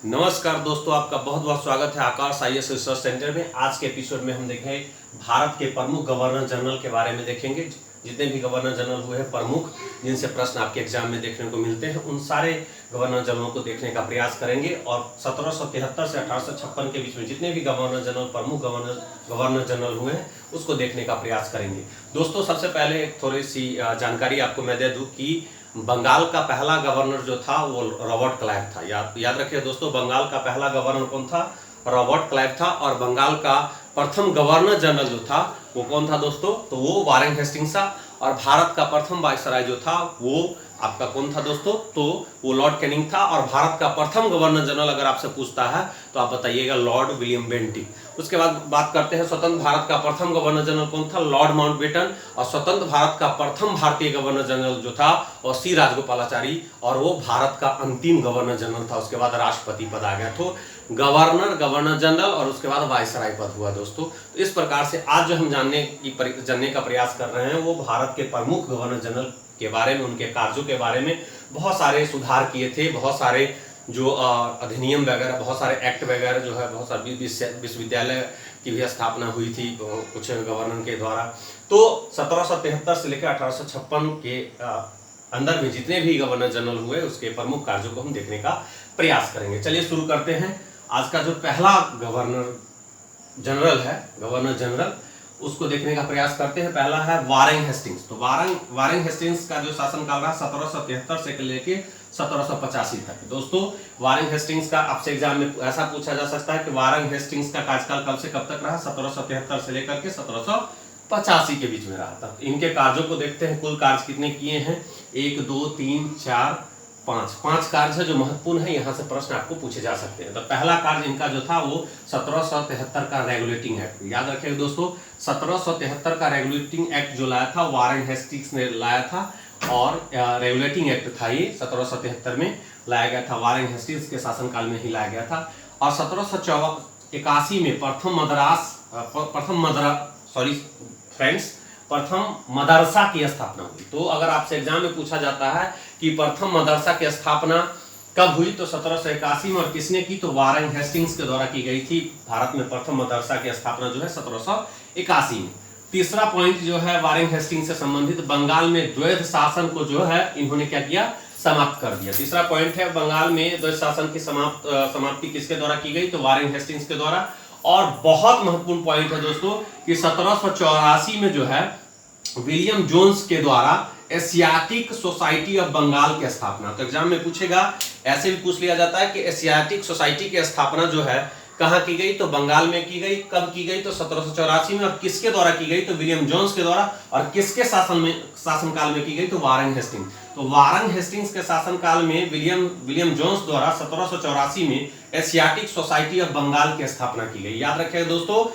नमस्कार दोस्तों, आपका बहुत बहुत स्वागत है आकाश आईएएस रिसर्च सेंटर में। आज के एपिसोड में हम देखें भारत के प्रमुख गवर्नर जनरल के बारे में देखेंगे। जितने भी गवर्नर जनरल हुए हैं प्रमुख, जिनसे प्रश्न आपके एग्जाम में देखने को मिलते हैं, उन सारे गवर्नर जनरलों को देखने का प्रयास करेंगे। और 1773 से 1856 के बीच में जितने भी गवर्नर जनरल, प्रमुख गवर्नर जनरल हुए हैं, उसको देखने का प्रयास करेंगे। दोस्तों, सबसे पहले थोड़ी सी जानकारी आपको मैं दे दूं कि बंगाल का पहला गवर्नर जो था वो रॉबर्ट क्लाइव था। याद रखिए दोस्तों, बंगाल का पहला गवर्नर कौन था? रॉबर्ट क्लाइव था। और बंगाल का प्रथम गवर्नर जनरल जो था वो कौन था दोस्तों? तो वो वारेन हेस्टिंग्स था। और भारत का प्रथम वायसराय जो था वो आपका कौन था दोस्तों? तो वो लॉर्ड कैनिंग था। और भारत का प्रथम गवर्नर जनरल अगर आपसे पूछता है तो आप बताइएगा लॉर्ड विलियम बेंटिक। उसके बाद बात करते हैं स्वतंत्र भारत का प्रथम गवर्नर जनरल कौन था? Lord Mountbatten. और स्वतंत्र भारत का प्रथम भारतीय गवर्नर जनरल जो था वो सी राजगोपालाचारी, और वो भारत का अंतिम गवर्नर जनरल था। उसके बाद राष्ट्रपति पद आ गया। तो गवर्नर जनरल और उसके बाद वायसराय पद हुआ दोस्तों। तो इस प्रकार से आज जो हम जानने का प्रयास कर रहे हैं वो भारत के प्रमुख गवर्नर जनरल के बारे में, उनके कार्यों के बारे में। बहुत सारे सुधार किए थे, बहुत सारे जो अधिनियम वगैरह, बहुत सारे एक्ट वगैरह जो है, बहुत सारे विश्वविद्यालय की भी स्थापना हुई थी कुछ गवर्नर के द्वारा। तो 1773 से लेकर 1856 के अंदर में जितने भी गवर्नर जनरल हुए उसके प्रमुख कार्यों को हम देखने का प्रयास करेंगे। चलिए शुरू करते हैं। आज का जो पहला गवर्नर जनरल उसको देखने का प्रयास करते हैं। पहला है वारेन हेस्टिंग्स। तो वारेन हेस्टिंग्स का जो शासनकाल रहा 1773 से लेके 1785 तक। दोस्तों, वारेन हेस्टिंग्स का आपसे एग्जाम में ऐसा पूछा जा सकता है कि वारेन हेस्टिंग्स का कार्यकाल कब से कब तक रहा? 1773 से लेकर के 1785 के बीच में रहा था। इनके कार्यों को देखते हैं। कुल कार्य कितने किए हैं? 1 2 3 4 5 कार्य है जो महत्वपूर्ण है, यहाँ से प्रश्न आपको पूछे जा सकते हैं। तो पहला कार्य इनका जो था वो 1773 का रेगुलेटिंग एक्ट। याद रखिएगा दोस्तों, 1773 का रेगुलेटिंग एक्ट जो लाया था वारेन हेस्टिंग्स ने लाया था। और रेगुलेटिंग एक्ट था ये 1773 में लाया गया था, वारेन हेस्टिंग्स के शासनकाल में ही लाया गया था। और 1781 में प्रथम मदरसा की स्थापना हुई। तो अगर आपसे एग्जाम में पूछा जाता है कि प्रथम मदरसा की स्थापना कब हुई, तो 1781 में। और किसने की? तो वारेन हेस्टिंग्स के द्वारा की गई थी। भारत में प्रथम मदरसा की स्थापना जो है 1781 में। तीसरा पॉइंट जो है वारेन हेस्टिंग्स से संबंधित, बंगाल में द्वैध शासन को जो है इन्होंने क्या किया? समाप्त कर दिया। तीसरा पॉइंट है बंगाल में द्वैध शासन की समाप्ति किसके द्वारा की गई? तो वारेन हेस्टिंग्स के द्वारा। और बहुत महत्वपूर्ण पॉइंट है दोस्तों कि 1784 में जो है विलियम जोन्स के द्वारा एशियाटिक सोसाइटी ऑफ बंगाल की स्थापना। तो एग्जाम में पूछेगा, ऐसे भी पूछ लिया जाता है कि एशियाटिक सोसाइटी की स्थापना जो है कहां की गई? तो बंगाल में की गई। कब की गई? तो 1784 में। और किसके द्वारा की गई? तो विलियम जोन्स के द्वारा। और किसके शासनकाल में की गई? तो वारेन हेस्टिंग्स। तो वारेन हेस्टिंग्स के शासनकाल में विलियम जोन्स द्वारा 1784 में एशियाटिक सोसाइटी ऑफ बंगाल की स्थापना की गई। याद रखिएगा दोस्तों,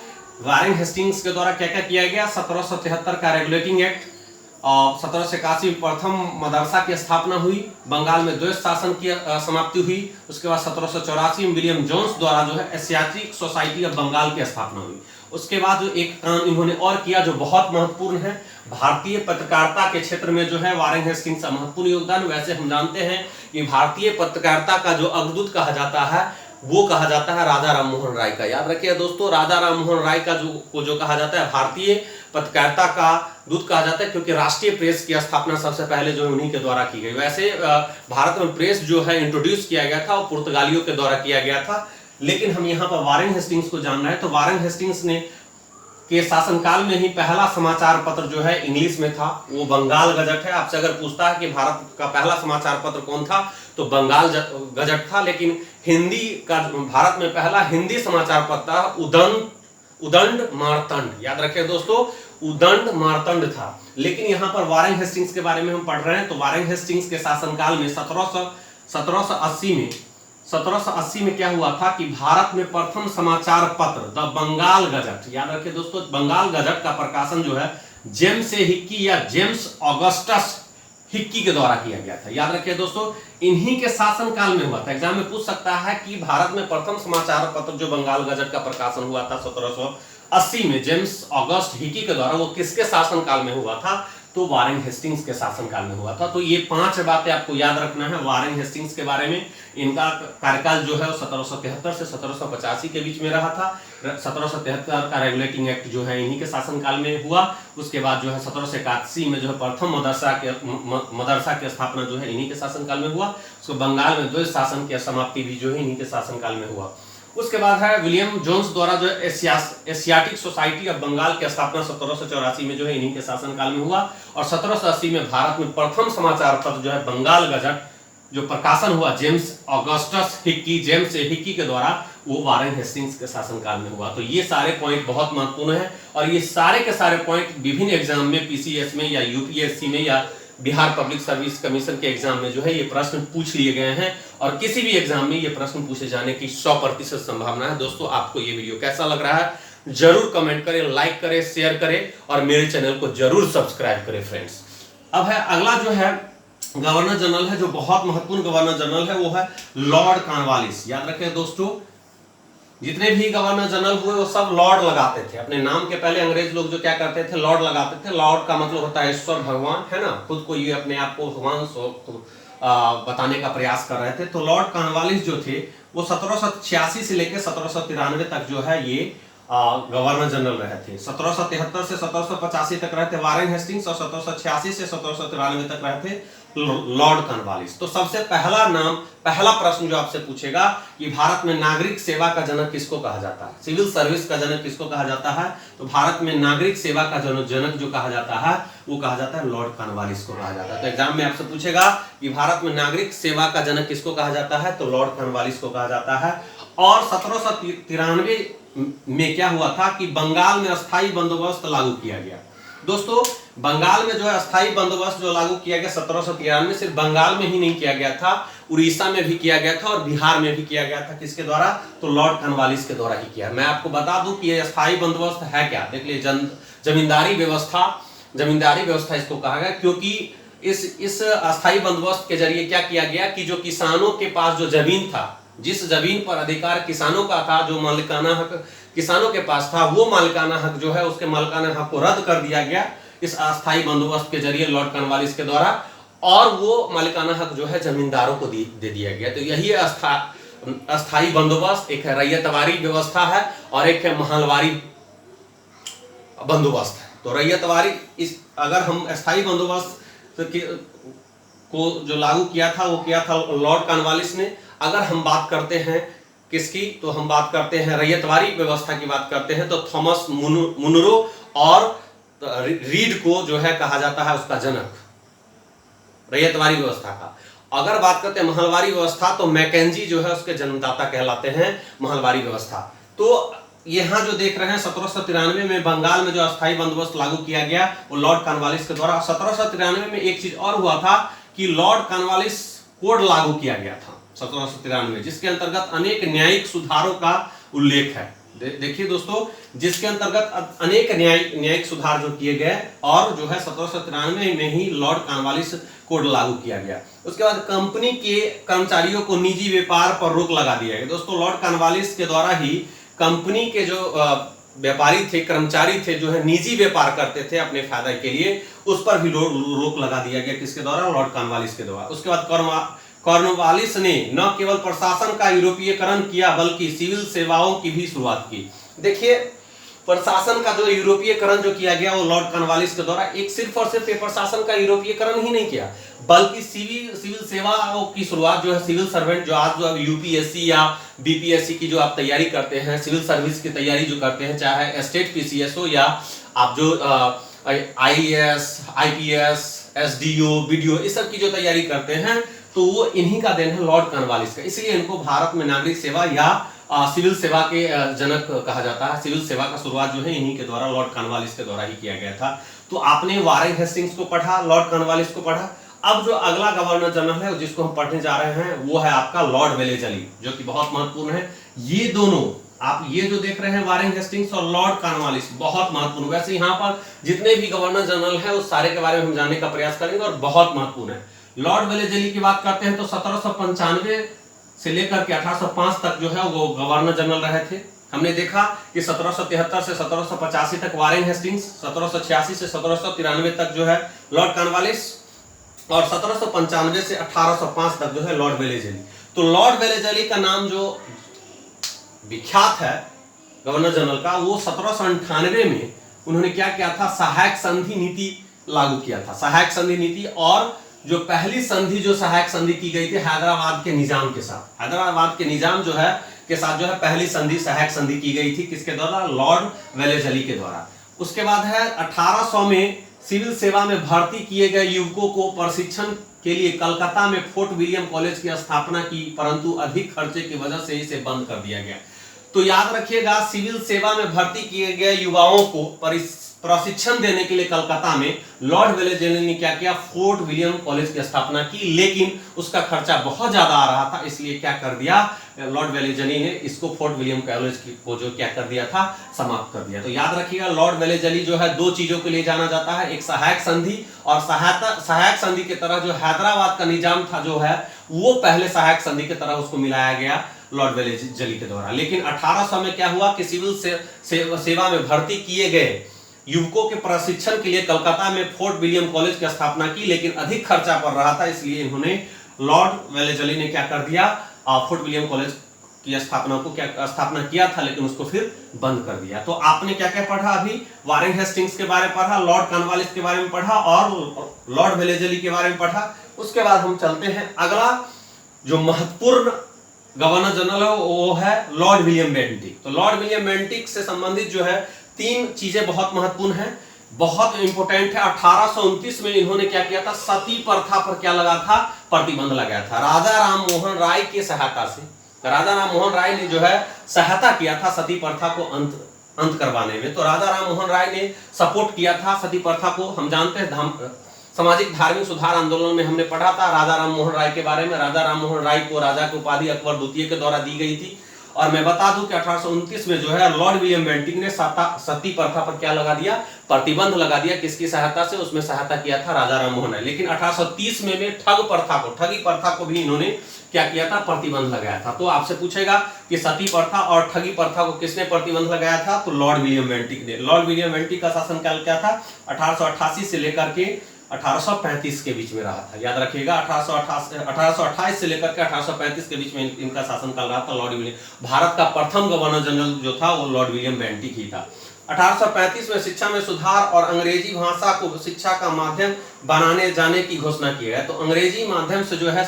वारेन हेस्टिंग्स के द्वारा क्या क्या किया गया? 1773 का रेगुलेटिंग एक्ट, और 1781 में प्रथम मदरसा की स्थापना हुई, बंगाल में द्वैध शासन की समाप्ति हुई। उसके बाद 1784 में विलियम जोन्स द्वारा जो है एशियाटिक सोसाइटी ऑफ बंगाल की स्थापना हुई। उसके बाद जो एक काम इन्होंने और किया जो बहुत महत्वपूर्ण है, भारतीय पत्रकारिता के क्षेत्र में जो है वारेन हेस्टिंग्स का महत्वपूर्ण योगदान। वैसे हम जानते हैं कि भारतीय पत्रकारिता का जो अग्रदूत कहा जाता है वो कहा जाता है राजा राममोहन राय का। याद रखिए दोस्तों, राजा राममोहन राय का जो कहा जाता है भारतीय पत्रकारिता का दूत कहा जाता है, क्योंकि राष्ट्रीय प्रेस की स्थापना सबसे पहले जो उन्हीं के द्वारा की गई। वैसे भारत में प्रेस जो है इंट्रोड्यूस किया गया था वो पुर्तगालियों के द्वारा किया गया था, लेकिन हम यहाँ पर वारेन हेस्टिंग्स को जान रहे हैं। तो वारेन हेस्टिंग्स ने के शासनकाल में ही पहला समाचार पत्र जो है इंग्लिश में था, वो बंगाल गजट है। आपसे अगर पूछता है कि भारत का पहला समाचार पत्र कौन था, तो बंगाल गजट था। लेकिन हिंदी का भारत में पहला हिंदी समाचार पत्र था उदंड मारतंड। याद रखिए दोस्तों, उदंड मारतंड था। लेकिन यहाँ पर वारेन हेस्टिंग्स के बारे में हम पढ़ रहे हैं। तो वारेन हेस्टिंग्स के शासनकाल में 1780 में क्या हुआ था कि भारत में प्रथम समाचार पत्र द बंगाल गजट, याद रखिए दोस्तों, बंगाल गजट का प्रकाशन जो है जेम्स हिक्की या जेम्स ऑगस्टस हिक्की के द्वारा किया गया था। याद रखिए दोस्तों, इन्हीं के शासनकाल में हुआ था। एग्जाम में पूछ सकता है कि भारत में प्रथम समाचार पत्र जो बंगाल गजट का प्रकाशन हुआ था 1780 में जेम्स ऑगस्ट हिक्की के द्वारा, वो किसके शासनकाल में हुआ था? तो वारेन हेस्टिंग्स के शासनकाल में हुआ था। तो ये 5 बातें आपको याद रखना है वारेन हेस्टिंग्स के बारे में। इनका कार्यकाल जो है वो 1773 से 1785 के बीच में रहा था। 1773 का रेगुलेटिंग एक्ट जो है इन्हीं के शासनकाल में हुआ। उसके बाद जो है 1781 में जो है प्रथम मदरसा की स्थापना जो है इन्हीं के शासनकाल में हुआ। उसको बंगाल में द्वैध शासन की समाप्ति भी जो है इन्हीं के शासनकाल में हुआ। उसके बाद है विलियम जोन्स द्वारा जो एशियाटिक सोसाइटी ऑफ बंगाल की स्थापना 1784 में जो है इन्हीं के शासनकाल में हुआ। और 1780 में भारत में प्रथम समाचार पत्र जो है बंगाल गजट जो प्रकाशन हुआ जेम्स हिक्की के द्वारा, वो वारेन हेस्टिंग्स के शासनकाल में हुआ। तो ये सारे पॉइंट बहुत महत्वपूर्ण है और ये सारे के सारे पॉइंट विभिन्न एग्जाम में पीसीएस में या यूपीएससी में या बिहार पब्लिक सर्विस कमीशन के एग्जाम में जो है ये प्रश्न पूछ लिए गए हैं और किसी भी एग्जाम में ये प्रश्न पूछे जाने की 100% संभावना है। दोस्तों आपको ये वीडियो कैसा लग रहा है जरूर कमेंट करें, लाइक करें, शेयर करें और मेरे चैनल को जरूर सब्सक्राइब करें फ्रेंड्स। अब है अगला जो है गवर्नर जनरल है, जो बहुत महत्वपूर्ण गवर्नर जनरल है वो है लॉर्ड कॉर्नवालिस। याद रखें दोस्तों, जितने भी गवर्नर जनरल हुए वो सब लॉर्ड लगाते थे अपने नाम के पहले। अंग्रेज लोग जो क्या करते थे, लॉर्ड लगाते थे। लॉर्ड का मतलब होता है ईश्वर भगवान, है ना, खुद को ये अपने आप को भगवान बताने का प्रयास कर रहे थे। तो लॉर्ड कॉर्नवालिस जो थे वो 1786 से लेकर 1793 तक जो है ये गवर्नर जनरल रहे थे। 1773 से 1785 तक रहे थे वारेन हेस्टिंग्स और 1786 से 1793 तक रहे थे लॉर्ड कॉर्नवालिस। तो सबसे पहला प्रश्न जो आपसे पूछेगा कि भारत में नागरिक सेवा का जनक किसको कहा जाता है, सिविल सर्विस का जनक किसको कहा जाता है, तो भारत में नागरिक सेवा का जनक जो कहा जाता है वो कहा जाता है लॉर्ड कॉर्नवालिस को कहा जाता है। तो एग्जाम में आपसे पूछेगा कि भारत में नागरिक सेवा का जनक किसको कहा जाता है, तो लॉर्ड कॉर्नवालिस को कहा जाता है। और 1793 में क्या हुआ था कि बंगाल में अस्थायी बंदोबस्त लागू किया गया। दोस्तों बंगाल में जो है अस्थायी बंदोबस्त जो लागू किया गया 1793 सिर्फ बंगाल में ही नहीं किया गया था, उड़ीसा में भी किया गया था और बिहार में भी किया गया था। किसके द्वारा, तो लॉर्ड कॉर्नवालिस के द्वारा ही किया। मैं आपको बता दूं कि ये अस्थायी बंदोबस्त है क्या। देख लीजिए, जमींदारी व्यवस्था इसको कहा गया, क्योंकि इस अस्थायी बंदोबस्त के जरिए क्या किया गया कि जो किसानों के पास जो जमीन था, जिस जमीन पर अधिकार किसानों का था, जो मालिकाना हक किसानों के पास था, वो मालिकाना हक जो है उसके मालिकाना हक को रद्द कर दिया गया इस अस्थायी बंदोबस्त के जरिए लॉर्ड कॉर्नवालिस के द्वारा, और वो मालिकाना हक जो है जमींदारों को दे दिया गया। तो यही अस्थायी बंदोबस्त, एक है रैयतवारी व्यवस्था है और एक है महलवारी बंदोबस्त है। तो रैयतवारी अगर हम अस्थायी बंदोबस्त को जो लागू किया था वो किया था लॉर्ड कॉर्नवालिस ने। अगर हम बात करते हैं किसकी, तो हम बात करते हैं रैयतवारी व्यवस्था की बात करते हैं, तो थॉमस मुनरो और रीड को जो है कहा जाता है उसका जनक रैयतवारी व्यवस्था का। अगर बात करते हैं महलवारी व्यवस्था, तो मैकेंजी जो है उसके जन्मदाता कहलाते हैं महलवारी व्यवस्था। तो यहाँ जो देख रहे हैं 1793 में बंगाल में जो अस्थायी बंदोबस्त लागू किया गया वो लॉर्ड कॉर्नवालिस के द्वारा। 1793 में एक चीज और हुआ था कि लॉर्ड कॉर्नवालिस कोड लागू किया गया था 1793, जिसके अंतर्गत अनेक न्यायिक सुधारों का उल्लेख है। देखिए दोस्तों, जिसके अंतर्गत अनेक न्यायिक सुधार जो किए गए और जो है 1793 में ही लॉर्ड कॉर्नवालिस कोड लागू किया गया। उसके बाद कंपनी के कर्मचारियों को निजी व्यापार पर रोक लगा दिया गया। दोस्तों लॉर्ड कॉर्नवालिस के द्वारा ही कंपनी के जो व्यापारी थे, कर्मचारी थे, जो है निजी व्यापार करते थे अपने फायदे के लिए, उस पर भी रोक लगा दिया गया। किसके द्वारा, लॉर्ड कॉर्नवालिस के द्वारा। उसके बाद कॉर्नवालिस ने न केवल प्रशासन का यूरोपीयकरण किया बल्कि सिविल सेवाओं की भी शुरुआत की। देखिए प्रशासन का जो यूरोपीयकरण जो किया गया वो लॉर्ड कॉर्नवालिस के द्वारा, एक सिर्फ और सिर्फ प्रशासन का यूरोपीयकरण ही नहीं किया बल्कि सिविल सेवाओं की शुरुआत जो है, सिविल सर्वेंट जो आज जो यूपीएससी या बीपीएससी की जो आप तैयारी करते हैं, सिविल सर्विस की तैयारी जो करते हैं, चाहे स्टेट पीसीएस हो या आप जो आईएएस, आईपीएस, एसडीओ, बीडीओ, इस सब की जो तैयारी करते हैं, तो वो इन्हीं का देन है लॉर्ड कॉर्नवालिस का। इसलिए इनको भारत में नागरिक सेवा या सिविल सेवा के जनक कहा जाता है। सिविल सेवा का शुरुआत जो है इन्हीं के द्वारा, लॉर्ड कॉर्नवालिस के द्वारा ही किया गया था। तो आपने वारेन हेस्टिंग्स को पढ़ा, लॉर्ड कॉर्नवालिस को पढ़ा। अब जो अगला गवर्नर जनरल है जिसको हम पढ़ने जा रहे हैं वो है आपका लॉर्ड वेलेस्ली, जो कि बहुत महत्वपूर्ण है। ये दोनों आप ये जो देख रहे हैं वारेन हेस्टिंग्स और लॉर्ड कॉर्नवालिस, बहुत महत्वपूर्ण। वैसे यहाँ पर जितने भी गवर्नर जनरल है उस सारे के बारे में हम जानने का प्रयास करेंगे और बहुत महत्वपूर्ण है। लॉर्ड वेलेस्ली की बात करते हैं तो 1795 से लेकर के 1805 तक जो है वो गवर्नर जनरल रहे थे। हमने देखा कि 1773 से 1785 तक वारेन हेस्टिंग्स, 1786 से 1793 तक जो है लॉर्ड कॉर्नवालिस, और 1795 से 1805 तक जो है लॉर्ड वेलेजली। तो लॉर्ड वेलेजली का नाम जो विख्यात है गवर्नर जनरल का, वो 1798 में उन्होंने क्या किया था, सहायक संधि नीति लागू किया था। सहायक संधि नीति, और जो पहली संधि जो सहायक संधि की गई थी हैदराबाद के निजाम के साथ, हैदराबाद के निजाम जो है के साथ जो है पहली संधि सहायक संधि की गई थी, किसके द्वारा, लॉर्ड वेलेजली के द्वारा। उसके बाद है 1800 में सिविल सेवा में भर्ती किए गए युवकों को प्रशिक्षण के लिए कलकत्ता में फोर्ट विलियम कॉलेज की स्थापना की, परंतु अधिक खर्चे की वजह से इसे बंद कर दिया गया। तो याद रखिएगा, सिविल सेवा में भर्ती किए गए युवाओं को प्रशिक्षण देने के लिए कलकत्ता में लॉर्ड वेलेजली ने क्या किया, फोर्ट विलियम कॉलेज की स्थापना की, लेकिन उसका खर्चा बहुत ज्यादा आ रहा था, इसलिए क्या कर दिया लॉर्ड वेलेजली ने, इसको फोर्ट विलियम कॉलेज को जो क्या कर दिया था, समाप्त कर दिया। तो याद रखिएगा, लॉर्ड वेलेजली जो है दो चीजों के लिए जाना जाता है, एक सहायक संधि, और सहायक संधि की तरह जो हैदराबाद का निजाम था जो है, वो पहले सहायक संधि की तरह उसको मिलाया गया लॉर्ड वेलेजली के द्वारा। लेकिन 1800 में क्या हुआ कि सिविल सेवा में भर्ती किए गए युवकों के प्रशिक्षण के लिए कलकत्ता में फोर्ट विलियम कॉलेज की स्थापना की, लेकिन अधिक खर्चा पड़ रहा था, इसलिए इन्होंने लॉर्ड वेलेजली ने क्या कर दिया, फोर्ट विलियम कॉलेज की स्थापना किया था, लेकिन उसको फिर बंद कर दिया। तो आपने क्या क्या पढ़ा अभी, वारेन हेस्टिंग्स के बारे में पढ़ा, लॉर्ड कॉर्नवालिस के बारे में पढ़ा, और लॉर्ड वेलेजली के बारे में पढ़ा। उसके बाद हम चलते हैं, अगला जो महत्वपूर्ण गवर्नर जनरल है वो है लॉर्ड विलियम बेंटिक। तो लॉर्ड विलियम बेंटिक से संबंधित जो है तीन चीजें बहुत महत्वपूर्ण हैं, बहुत इंपोर्टेंट है। 1829 में इन्होंने क्या किया था, सती प्रथा पर क्या लगा था, प्रतिबंध लगाया था। राजा राम मोहन राय की सहायता से, राजा राम मोहन राय ने जो है सहायता किया था सती प्रथा को अंत करवाने में। तो राजा राम मोहन राय ने सपोर्ट किया था सती प्रथा को। हम जानते हैं सामाजिक धार्मिक सुधार आंदोलन में हमने पढ़ा था राजा राम मोहन राय के बारे में। राजा राम मोहन राय को राजा की उपाधि अकबर द्वितीय के द्वारा दी गई थी। और मैं बता दूं कि 1829 में जो है लॉर्ड विलियम बेंटिक ने सती प्रथा पर क्या लगा दिया, प्रतिबंध लगा दिया। किसकी सहायता से, उसमें सहायता किया था राजा राम मोहन राय। लेकिन 1830 में ठगी प्रथा को भी इन्होंने क्या किया था, प्रतिबंध लगाया था। तो आपसे पूछेगा कि सती प्रथा और ठगी प्रथा को किसने प्रतिबंध लगाया था, तो लॉर्ड विलियम बेंटिक ने। लॉर्ड विलियम बेंटिक का शासनकाल क्या था, 1888 से लेकर के 1835 के बीच में रहा था। याद रखिएगा, 1828 से लेकर के 1835 के बीच में इनका शासनकाल रहा था लॉर्ड विलियम। भारत का प्रथम गवर्नर जनरल जो था वो लॉर्ड विलियम बेंटिक ही था। 1835 में शिक्षा में सुधार और अंग्रेजी भाषा को शिक्षा का माध्यम बनाने जाने की घोषणा की है। तो अंग्रेजी माध्यम से जो है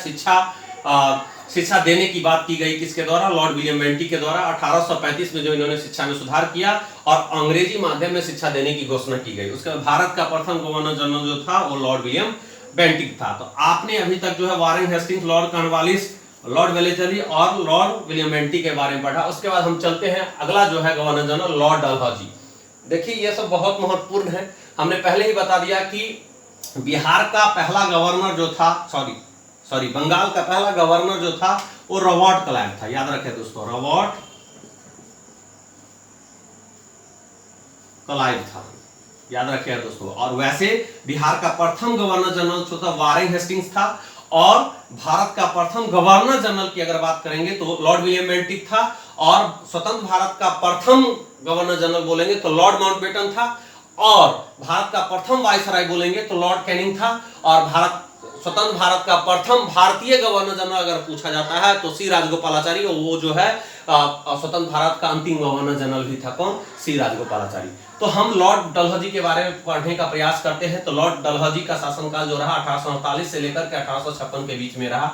शिक्षा देने की बात की गई, किसके द्वारा, लॉर्ड विलियम बेंटिक के द्वारा। 1835 में जो इन्होंने शिक्षा में सुधार किया और अंग्रेजी माध्यम में शिक्षा देने की घोषणा की गई। उसके बाद भारत का प्रथम गवर्नर जनरल जो था वो लॉर्ड विलियम बेंटिक था। तो आपने अभी तक जो है Warren Hastings, Lord Cornwallis, Lord Wellesley और लॉर्ड विलियम बेंटिक के बारे में पढ़ा। उसके बाद हम चलते हैं, अगला जो है गवर्नर जनरल लॉर्ड डलहौजी। देखिए ये सब बहुत महत्वपूर्ण है। हमने पहले ही बता दिया कि बिहार का पहला गवर्नर जो था, बंगाल का पहला गवर्नर जो था वो रॉबर्ट क्लाइव था। याद रखें दोस्तों, रॉबर्ट क्लाइव था, याद रखिए दोस्तों। और वैसे बिहार का प्रथम गवर्नर जनरल जो था वारेन हेस्टिंग्स था। और भारत का प्रथम गवर्नर जनरल की अगर बात करेंगे तो लॉर्ड विलियम बेंटिक था। और स्वतंत्र भारत का प्रथम गवर्नर जनरल बोलेंगे तो लॉर्ड माउंटबेटन था। और भारत का प्रथम वाइसराय बोलेंगे तो लॉर्ड कैनिंग था। और स्वतंत्र भारत का प्रथम भारतीय गवर्नर जनरल अगर पूछा जाता है तो सी राजगोपालाचारी, वो जो है स्वतंत्र भारत का अंतिम गवर्नर जनरल भी था। कौन, सी राजगोपालाचारी। तो हम लॉर्ड डलहौजी के बारे में पढ़ने का प्रयास करते हैं। तो लॉर्ड डलहौजी का शासनकाल जो रहा 1848 से लेकर के 1856 के बीच में रहा।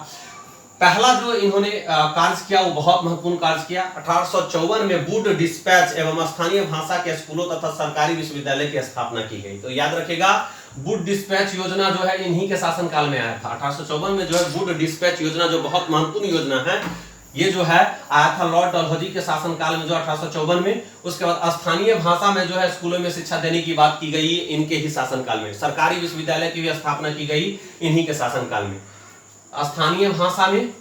पहला जो इन्होंने कार्य किया वो बहुत महत्वपूर्ण कार्य किया। 1854 में वुड डिस्पैच एवं स्थानीय भाषा के स्कूलों तथा सरकारी विश्वविद्यालय की स्थापना की गई। तो याद रखेगा, वुड डिस्पैच योजना जो है इन्हीं के शासनकाल में आया था। 1854 में जो है वुड डिस्पैच योजना जो बहुत महत्वपूर्ण योजना है, ये जो है आया था लॉर्ड डलहौजी के शासनकाल में, जो 1854 में। उसके बाद स्थानीय भाषा में जो है स्कूलों में शिक्षा देने की बात की गई इनके ही शासनकाल में। सरकारी विश्वविद्यालय की भी स्थापना की गई इन्हीं के शासनकाल में। स्थानीय भाषा में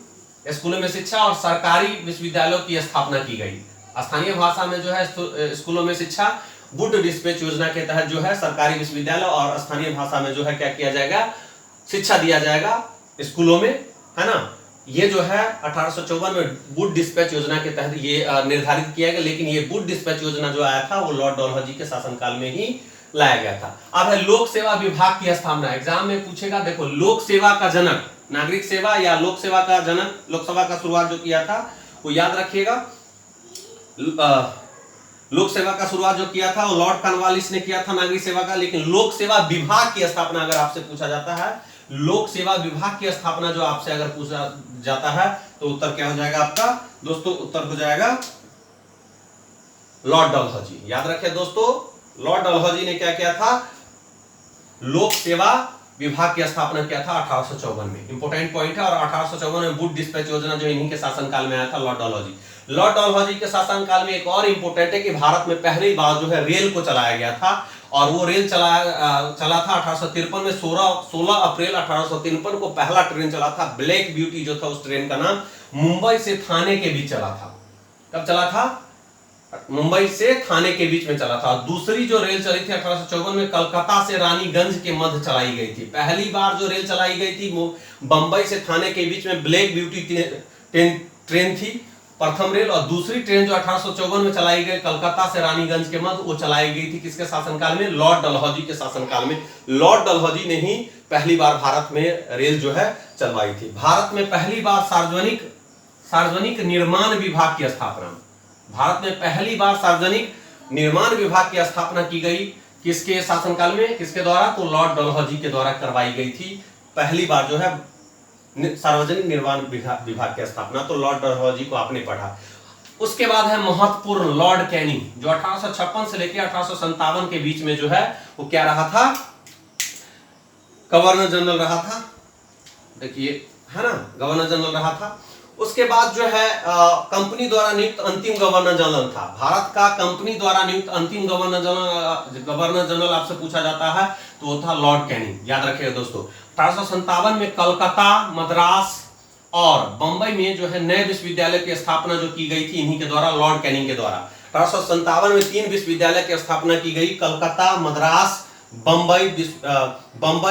स्कूलों में शिक्षा और सरकारी विश्वविद्यालयों की स्थापना की गई। स्थानीय भाषा में जो है स्कूलों में शिक्षा, वुड डिस्पैच योजना के तहत जो है सरकारी विश्वविद्यालय और स्थानीय भाषा में जो है क्या किया जाएगा, शिक्षा दिया जाएगा स्कूलों में, है ना। ये जो है 1854 में वुड डिस्पैच योजना के तहत ये निर्धारित किया गया, लेकिन ये वुड डिस्पैच योजना जो आया था वो लॉर्ड डलहौजी के शासनकाल में ही लाया गया था। अब है लोक सेवा विभाग की स्थापना। एग्जाम में पूछेगा, देखो लोक सेवा का जनक, नागरिक सेवा या लोक सेवा का जनक, लोकसभा का शुरुआत जो किया था वो याद रखिएगा। लोक सेवा का शुरुआत जो किया था वो लॉर्ड कॉर्नवालिस ने किया था नागरिक सेवा का। लेकिन लोक सेवा विभाग की स्थापना अगर आपसे पूछा जाता है, लोक सेवा विभाग की स्थापना जो आपसे अगर पूछा जाता है तो उत्तर क्या हो जाएगा आपका दोस्तों? उत्तर हो जाएगा लॉर्ड डलहौजी। याद रखें दोस्तों, लॉर्ड डलहौजी ने क्या किया था? लोक सेवा विभाग की स्थापना किया था 1854 में। इंपोर्टेंट पॉइंट है। और 1854 में वुड डिस्पैच योजना जो इन्हीं के शासनकाल में आया था लॉर्ड डलहौजी। लॉर्ड डलहौजी के शासनकाल में एक और इंपोर्टेंट है कि भारत में पहली बार जो है रेल को चलाया गया था, और वो रेल चला था 1853 में। 16 अप्रैल 1853 को पहला ट्रेन चला था, ब्लैक ब्यूटी जो था, उस ट्रेन का नाम मुंबई से थाने के बीच चला था। कब चला था? मुंबई से थाने के बीच में चला था। दूसरी जो रेल चली थी 1854 में कलकत्ता से रानीगंज के मध्य चलाई गई थी। पहली बार जो रेल चलाई गई थी वो बंबई से थाने के बीच में ब्लैक ब्यूटी ट्रेन थी, प्रथम रेल। और दूसरी ट्रेन जो 1854 में चलाई गई कलकत्ता से रानीगंज के मध्य, वो चलाई गई थी किसके शासनकाल में? लॉर्ड डलहौजी के शासनकाल में। लॉर्ड डलहौजी ने ही पहली बार भारत में रेल जो है चलवाई थी। भारत में पहली बार सार्वजनिक निर्माण विभाग की स्थापना, भारत में पहली बार सार्वजनिक निर्माण विभाग की स्थापना की गई किसके शासनकाल में? किसके द्वारा? तो लॉर्ड डलहौजी के द्वारा करवाई गई थी पहली बार जो है सार्वजनिक निर्माण विभाग की स्थापना। तो लॉर्ड डलहौजी को आपने पढ़ा। उसके बाद है महत्वपूर्ण लॉर्ड कैनिंग, जो 1856 से लेकर 1857 के बीच में जो है वो क्या रहा था? गवर्नर जनरल रहा था। देखिए है ना, गवर्नर जनरल रहा था। उसके बाद जो है कंपनी द्वारा नियुक्त अंतिम गवर्नर जनरल था। भारत का कंपनी द्वारा नियुक्त अंतिम गवर्नर जनरल आपसे पूछा जाता है तो वो था लॉर्ड कैनिंग। याद रखिएगा दोस्तों। 1857 में कलकत्ता, मद्रास और बंबई में जो है नए विश्वविद्यालय की स्थापना जो की गई थी इन्हीं के द्वारा, लॉर्ड कैनिंग के द्वारा। 1857 में 3 विश्वविद्यालय की स्थापना की गई, कलकत्ता, मद्रास, बंबई,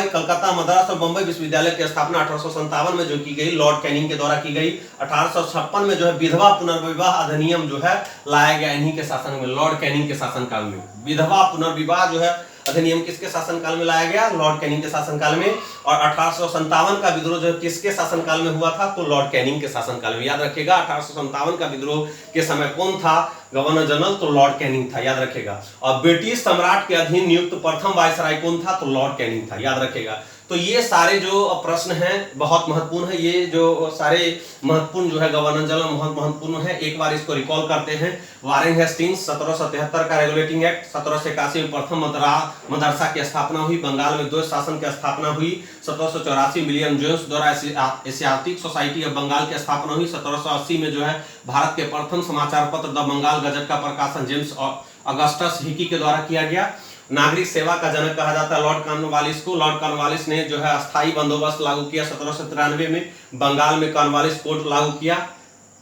कलकत्ता, मद्रास और बंबई विश्वविद्यालय की स्थापना 1857 में जो की गई लॉर्ड कैनिंग के द्वारा की गई। 1856 में जो है विधवा पुनर्विवाह अधिनियम जो है लाया गया इन्हीं के शासन में, लॉर्ड कैनिंग के शासनकाल में। विधवा पुनर्विवाह जो है अधिनियम किसके शासनकाल में लाया गया? लॉर्ड कैनिंग के शासनकाल में। और 1857 का विद्रोह जो किसके शासनकाल में हुआ था? तो लॉर्ड कैनिंग के शासनकाल में। याद रखिएगा 1857 का विद्रोह के समय कौन था गवर्नर जनरल? तो लॉर्ड कैनिंग था। याद रखिएगा। और ब्रिटिश सम्राट के अधीन नियुक्त प्रथम वायसराय कौन था? तो लॉर्ड कैनिंग था। याद रखिएगा। तो ये सारे जो प्रश्न हैं बहुत महत्वपूर्ण है। ये जो सारे महत्वपूर्ण जो है गवर्नर जनरल बहुत महत्वपूर्ण है। एक बार इसको रिकॉल करते हैं। वारेन हेस्टिंग्स 1773 का रेगुलेटिंग एक्ट, 1781 में प्रथम मदरसा की स्थापना हुई, बंगाल में द्वैत शासन की स्थापना हुई, 1784 विलियम जोन्स द्वारा एशियाटिक सोसाइटी ऑफ बंगाल की स्थापना हुई, 1780 में जो है भारत के प्रथम समाचार पत्र द बंगाल गजट का प्रकाशन जेम्स अगस्टस हिकी के द्वारा किया गया। नागरिक सेवा का जनक कहा जाता है लॉर्ड कॉर्नवालिस को। लॉर्ड कॉर्नवालिस ने जो है अस्थायी बंदोबस्त लागू किया 1793 में, बंगाल में कॉर्नवालिस कोड लागू किया।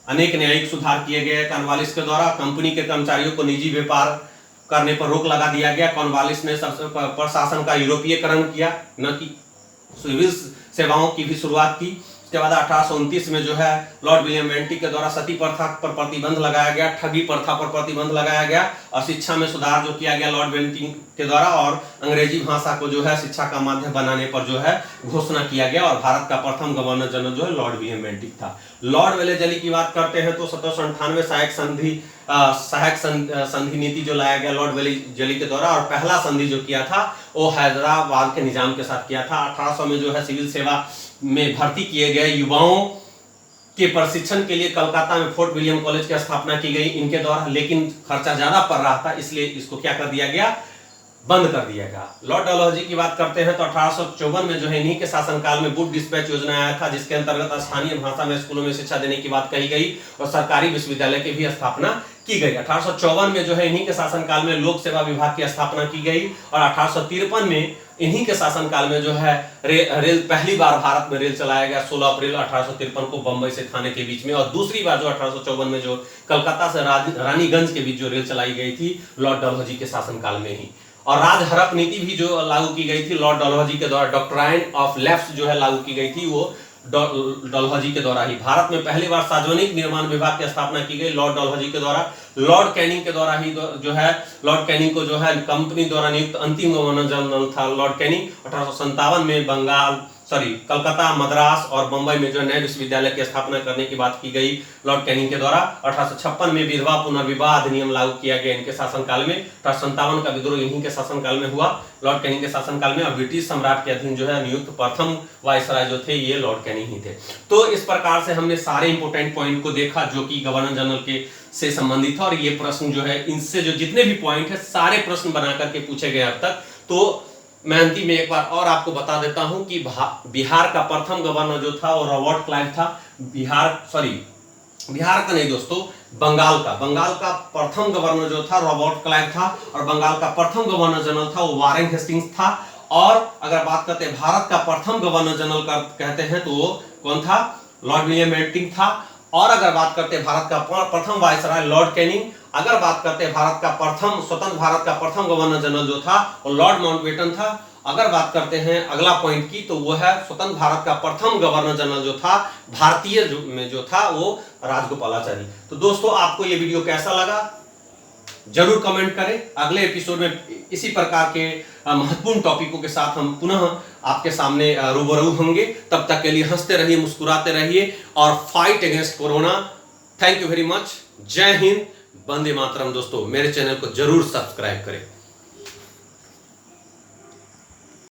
अनेक न्यायिक सुधार किए गए कॉर्नवालिस के द्वारा। कंपनी के कर्मचारियों को निजी व्यापार करने पर रोक लगा दिया गया। कॉर्नवालिस ने सबसे प्रशासन का यूरोपीयकरण किया, न कि सिविल सेवाओं की भी शुरुआत की। उसके बाद 1829 में जो है लॉर्ड विलियम बेंटिक के द्वारा सती प्रथा पर प्रतिबंध लगाया गया, ठगी प्रथा पर प्रतिबंध लगाया गया और शिक्षा में सुधार जो किया गया लॉर्ड बेंटिक के द्वारा, और अंग्रेजी भाषा को जो है शिक्षा का माध्यम बनाने पर जो है घोषणा किया गया। और भारत का प्रथम गवर्नर जनरल जो है लॉर्ड विलियम बेंटिक था। लॉर्ड वेलेजली की बात करते हैं तो 1798 सहायक संधि नीति जो लाया गया लॉर्ड वेलेजली के द्वारा, और पहला संधि जो किया था वो हैदराबाद के निजाम के साथ किया था। 1800 में जो है सिविल सेवा में भर्ती किए गए युवाओं के प्रशिक्षण के लिए कलकत्ता में फोर्ट विलियम कॉलेज की स्थापना की गई इनके द्वारा, लेकिन खर्चा ज्यादा पड़ रहा था इसलिए इसको क्या कर दिया गया? बंद कर दिया गया। लॉर्ड डलहौजी की बात करते हैं तो 1854 में जो है इन्हीं के शासनकाल में वुड डिस्पैच योजना आया था, जिसके अंतर्गत स्थानीय भाषा में स्कूलों में शिक्षा देने की बात कही गई और सरकारी विश्वविद्यालय की भी स्थापना की गई। 1854 में जो है इन्हीं के शासनकाल में लोक सेवा विभाग की स्थापना की गई और 1853 में इन्हीं के शासनकाल में जो है रेल पहली बार भारत में रेल चलाया गया 16 अप्रैल 1853 को बंबई से थाने के बीच में, और दूसरी बार जो 1854 में जो कलकत्ता से रानीगंज के बीच जो रेल चलाई गई थी लॉर्ड डलहौजी के शासनकाल में ही। और राज हड़प नीति भी जो लागू की गई थी लॉर्ड डलहौजी के द्वारा, डॉक्ट्राइन ऑफ लेफ्ट जो है लागू की गई थी वो डलहौजी के द्वारा ही। भारत में पहली बार सार्वजनिक निर्माण विभाग की स्थापना की गई लॉर्ड डलहौजी के द्वारा। लॉर्ड कैनिंग के द्वारा ही जो है, लॉर्ड कैनिंग को जो है कंपनी द्वारा नियुक्त अंतिम गवर्नर जनरल था लॉर्ड कैनिंग। 1857 में कलकत्ता, मद्रास और बंबई में जो नए विश्वविद्यालय की स्थापना करने की बात की गई लॉर्ड कैनिंग के द्वारा। 1856 में विधवा पुनर्विवाह अधिनियम लागू किया गया इनके शासनकाल में। 1857 का विद्रोह इन्हीं के शासनकाल में हुआ, लॉर्ड कैनिंग के शासनकाल में। और ब्रिटिश सम्राट के अधीन जो है नियुक्त प्रथम वायसराय जो थे ये लॉर्ड कैनिंग ही थे। तो इस प्रकार से हमने सारे इंपोर्टेंट पॉइंट को देखा जो कि गवर्नर जनरल के से संबंधित था। और ये प्रश्न जो है, इनसे जो जितने भी पॉइंट है सारे प्रश्न बना करके पूछे गए अब तक। तो मैं अंतिम में एक बार और आपको बता देता हूं कि बिहार का प्रथम गवर्नर जो था वो रॉबर्ट क्लाइव था। बिहार का नहीं दोस्तों, बंगाल का प्रथम गवर्नर जो था रॉबर्ट क्लाइव था। और बंगाल का प्रथम गवर्नर जनरल था वो वारेन हेस्टिंग्स था। और अगर बात करते हैं भारत का प्रथम गवर्नर जनरल का कहते हैं तो वो कौन था? लॉर्ड विलियम बेंटिंक था। और अगर बात करते हैं भारत का प्रथम वायसराय लॉर्ड कैनिंग। अगर बात करते हैं स्वतंत्र भारत का प्रथम गवर्नर जनरल जो था वो लॉर्ड माउंटबेटन था। अगर बात करते हैं अगला पॉइंट की तो वो है स्वतंत्र भारत का प्रथम गवर्नर जनरल जो था भारतीय में जो था वो राजगोपालाचारी। तो दोस्तों आपको ये वीडियो कैसा लगा जरूर कमेंट करें। अगले एपिसोड में इसी प्रकार के महत्वपूर्ण टॉपिकों के साथ हम पुनः आपके सामने रूबरू होंगे। तब तक के लिए हंसते रहिए, मुस्कुराते रहिए और fight against corona. Thank you very much. जय हिंद, वंदे मातरम। दोस्तों मेरे चैनल को जरूर सब्सक्राइब करें।